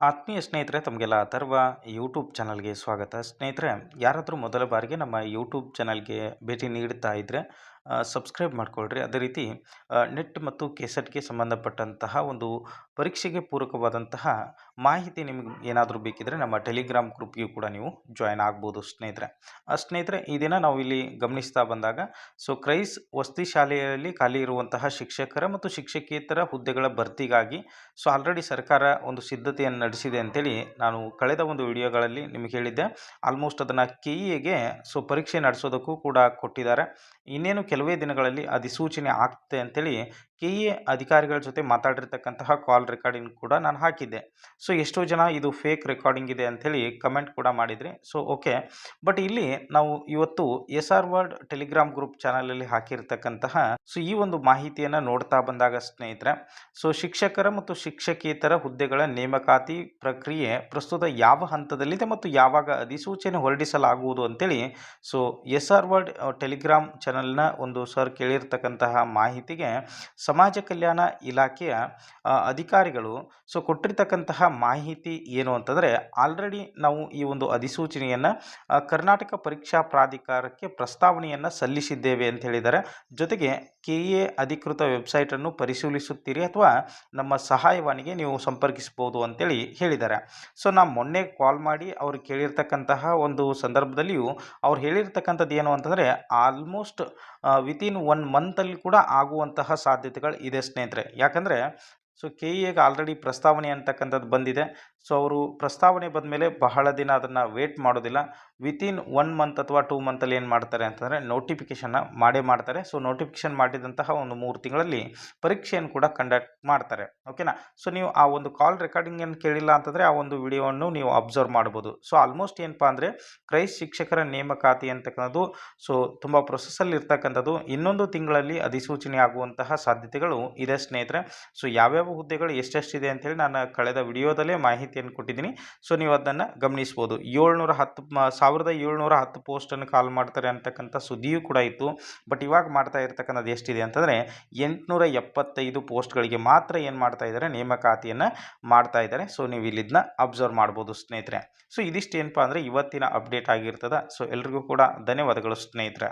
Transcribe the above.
ಆತ್ಮೀಯ ಸ್ನೇಹಿತರೆ, ತಮಗೆಲ್ಲ ಅಥರ್ವ ಯೂಟ್ಯೂಬ್ ಚಾನಲ್ಗೆ ಸ್ವಾಗತ. ಸ್ನೇಹಿತರೆ, ಯಾರಾದರೂ ಮೊದಲ ಬಾರಿಗೆ ನಮ್ಮ ಯೂಟ್ಯೂಬ್ ಚಾನಲ್ಗೆ ಭೇಟಿ ನೀಡ್ತಾ ಇದ್ದರೆ ಸಬ್ಸ್ಕ್ರೈಬ್ ಮಾಡ್ಕೊಳ್ರಿ. ಅದೇ ರೀತಿ ನೆಟ್ ಮತ್ತು ಕೆಸೆಟ್ಗೆ ಸಂಬಂಧಪಟ್ಟಂತಹ ಒಂದು ಪರೀಕ್ಷೆಗೆ ಪೂರಕವಾದಂತಹ ಮಾಹಿತಿ ನಿಮಗೆ ಏನಾದರೂ ಬೇಕಿದ್ದರೆ ನಮ್ಮ ಟೆಲಿಗ್ರಾಮ್ ಗ್ರೂಪ್ಗೆ ಕೂಡ ನೀವು ಜಾಯ್ನ್ ಆಗ್ಬೋದು ಸ್ನೇಹಿತರೆ. ಸ್ನೇಹಿತರೆ, ಈ ದಿನ ನಾವು ಇಲ್ಲಿ ಗಮನಿಸ್ತಾ ಬಂದಾಗ ಕ್ರೈಸ್ ವಸತಿ ಶಾಲೆಯಲ್ಲಿ ಖಾಲಿ ಇರುವಂತಹ ಶಿಕ್ಷಕರ ಮತ್ತು ಶಿಕ್ಷಕೇತರ ಹುದ್ದೆಗಳ ಭರ್ತಿಗಾಗಿ ಆಲ್ರೆಡಿ ಸರ್ಕಾರ ಒಂದು ಸಿದ್ಧತೆಯನ್ನು ನಡೆಸಿದೆ ಅಂತೇಳಿ ನಾನು ಕಳೆದ ಒಂದು ವಿಡಿಯೋಗಳಲ್ಲಿ ನಿಮಗೆ ಹೇಳಿದ್ದೆ. ಆಲ್ಮೋಸ್ಟ್ ಅದನ್ನು ಕೆಇಎಗೆ ಪರೀಕ್ಷೆ ನಡೆಸೋದಕ್ಕೂ ಕೂಡ ಕೊಟ್ಟಿದ್ದಾರೆ. ಇನ್ನೇನು ಕೆಲವೇ ದಿನಗಳಲ್ಲಿ ಅಧಿಸೂಚನೆ ಆಗ್ತದೆ ಅಂತೇಳಿ ಕೆಇಎ ಅಧಿಕಾರಿಗಳ ಜೊತೆ ಮಾತಾಡಿರ್ತಕ್ಕಂತಹ ಕಾಲ್ ರೆಕಾರ್ಡಿಂಗ್ ಕೂಡ ನಾನು ಹಾಕಿದ್ದೆ. ಎಷ್ಟೋ ಜನ ಇದು ಫೇಕ್ ರೆಕಾರ್ಡಿಂಗ್ ಇದೆ ಅಂಥೇಳಿ ಕಮೆಂಟ್ ಕೂಡ ಮಾಡಿದ್ರಿ. ಓಕೆ, ಬಟ್ ಇಲ್ಲಿ ನಾವು ಇವತ್ತು SR ವರ್ಡ್ ಟೆಲಿಗ್ರಾಮ್ ಗ್ರೂಪ್ ಚಾನಲಲ್ಲಿ ಹಾಕಿರ್ತಕ್ಕಂತಹ ಈ ಒಂದು ಮಾಹಿತಿಯನ್ನು ನೋಡ್ತಾ ಬಂದಾಗ ಸ್ನೇಹಿತರೆ, ಶಿಕ್ಷಕರ ಮತ್ತು ಶಿಕ್ಷಕೇತರ ಹುದ್ದೆಗಳ ನೇಮಕಾತಿ ಪ್ರಕ್ರಿಯೆ ಪ್ರಸ್ತುತ ಯಾವ ಹಂತದಲ್ಲಿದೆ ಮತ್ತು ಯಾವಾಗ ಅಧಿಸೂಚನೆ ಹೊರಡಿಸಲಾಗುವುದು ಅಂತೇಳಿ SR ವರ್ಡ್ ಟೆಲಿಗ್ರಾಮ್ ಚಾನಲ್ನ ಒಂದು ಸರ್ ಕೇಳಿರ್ತಕ್ಕಂತಹ ಮಾಹಿತಿಗೆ ಸಮಾಜ ಕಲ್ಯಾಣ ಇಲಾಖೆಯ ಅಧಿಕಾರಿಗಳು ಕೊಟ್ಟಿರ್ತಕ್ಕಂತಹ ಮಾಹಿತಿ ಏನು ಅಂತಂದರೆ, ಆಲ್ರೆಡಿ ನಾವು ಈ ಒಂದು ಅಧಿಸೂಚನೆಯನ್ನು ಕರ್ನಾಟಕ ಪರೀಕ್ಷಾ ಪ್ರಾಧಿಕಾರಕ್ಕೆ ಪ್ರಸ್ತಾವನೆಯನ್ನು ಸಲ್ಲಿಸಿದ್ದೇವೆ ಅಂತ ಹೇಳಿದ್ದಾರೆ. ಜೊತೆಗೆ ಕೆಇಎ ಅಧಿಕೃತ ವೆಬ್ಸೈಟನ್ನು ಪರಿಶೀಲಿಸುತ್ತೀರಿ ಅಥವಾ ನಮ್ಮ ಸಹಾಯವಾಣಿಗೆ ನೀವು ಸಂಪರ್ಕಿಸಬಹುದು ಅಂತೇಳಿ ಹೇಳಿದ್ದಾರೆ. ನಾನು ಮೊನ್ನೆ ಕಾಲ್ ಮಾಡಿ ಅವ್ರು ಕೇಳಿರ್ತಕ್ಕಂತಹ ಒಂದು ಸಂದರ್ಭದಲ್ಲಿಯೂ ಅವ್ರು ಹೇಳಿರ್ತಕ್ಕಂಥದ್ದು ಏನು ಅಂತಂದರೆ, ಆಲ್ಮೋಸ್ಟ್ ವಿತಿನ್ 1 ಮಂತಲ್ಲಿ ಕೂಡ ಆಗುವಂತಹ ಸಾಧ್ಯತೆಗಳು ಇದೆ ಸ್ನೇಹಿತರೆ. ಯಾಕಂದರೆ ಕೆಇಎಗೆ ಆಲ್ರೆಡಿ ಪ್ರಸ್ತಾವನೆ ಅಂತಕ್ಕಂಥದ್ದು ಬಂದಿದೆ. ಅವರು ಪ್ರಸ್ತಾವನೆ ಬಂದ ಮೇಲೆ ಬಹಳ ದಿನ ಅದನ್ನು ವೇಟ್ ಮಾಡೋದಿಲ್ಲ. ವಿತಿನ್ 1 ಮಂತ್ ಅಥವಾ 2 ಮಂತಲ್ಲಿ ಏನು ಮಾಡ್ತಾರೆ ಅಂತಂದರೆ ನೋಟಿಫಿಕೇಷನ್ನ ಮಾಡೇ ಮಾಡ್ತಾರೆ. ನೋಟಿಫಿಕೇಷನ್ ಮಾಡಿದಂತಹ ಒಂದು 3 ತಿಂಗಳಲ್ಲಿ ಪರೀಕ್ಷೆಯನ್ನು ಕೂಡ ಕಂಡಕ್ಟ್ ಮಾಡ್ತಾರೆ. ಓಕೆನಾ. ನೀವು ಆ ಒಂದು ಕಾಲ್ ರೆಕಾರ್ಡಿಂಗನ್ನು ಕೇಳಿಲ್ಲ ಅಂತಂದರೆ ಆ ಒಂದು ವಿಡಿಯೋವನ್ನು ನೀವು ಅಬ್ಸರ್ವ್ ಮಾಡ್ಬೋದು. ಆಲ್ಮೋಸ್ಟ್ ಏನಪ್ಪ ಅಂದರೆ, ಕ್ರೈಸ್ ಶಿಕ್ಷಕರ ನೇಮಕಾತಿ ಅಂತಕ್ಕಂಥದ್ದು ತುಂಬ ಪ್ರೊಸೆಸ್ಸಲ್ಲಿ ಇರ್ತಕ್ಕಂಥದ್ದು. ಇನ್ನೊಂದು ತಿಂಗಳಲ್ಲಿ ಅಧಿಸೂಚನೆ ಆಗುವಂತಹ ಸಾಧ್ಯತೆಗಳು ಇದೆ ಸ್ನೇಹಿತರೆ. ಯಾವ್ಯಾವ ಹುದ್ದೆಗಳು ಎಷ್ಟೆಷ್ಟಿದೆ ಅಂತೇಳಿ ನಾನು ಕಳೆದ ವಿಡಿಯೋದಲ್ಲೇ ಮಾಹಿತಿಯನ್ನು ಕೊಟ್ಟಿದ್ದೀನಿ. ನೀವು ಅದನ್ನು ಗಮನಿಸ್ಬೋದು. 1710 ಪೋಸ್ಟನ್ನು ಕಾಲ್ ಮಾಡ್ತಾರೆ ಅಂತಕ್ಕಂಥ ಸುದ್ದಿಯೂ ಕೂಡ ಇತ್ತು. ಬಟ್ ಇವಾಗ ಮಾಡ್ತಾ ಇರ್ತಕ್ಕಂಥದ್ದು ಎಷ್ಟಿದೆ ಅಂತಂದರೆ 875 ಪೋಸ್ಟ್ಗಳಿಗೆ ಮಾತ್ರ ಏನು ಮಾಡ್ತಾ ಇದ್ದಾರೆ, ನೇಮಕಾತಿಯನ್ನು ಮಾಡ್ತಾ ಇದ್ದಾರೆ. ನೀವು ಇಲ್ಲಿದ್ನ ಅಬ್ಸರ್ವ್ ಮಾಡ್ಬೋದು ಸ್ನೇಹಿತರೆ. ಇದಿಷ್ಟು ಏನಪ್ಪ ಅಂದರೆ ಇವತ್ತಿನ ಅಪ್ಡೇಟ್ ಆಗಿರ್ತದೆ. ಎಲ್ರಿಗೂ ಕೂಡ ಧನ್ಯವಾದಗಳು ಸ್ನೇಹಿತರೆ.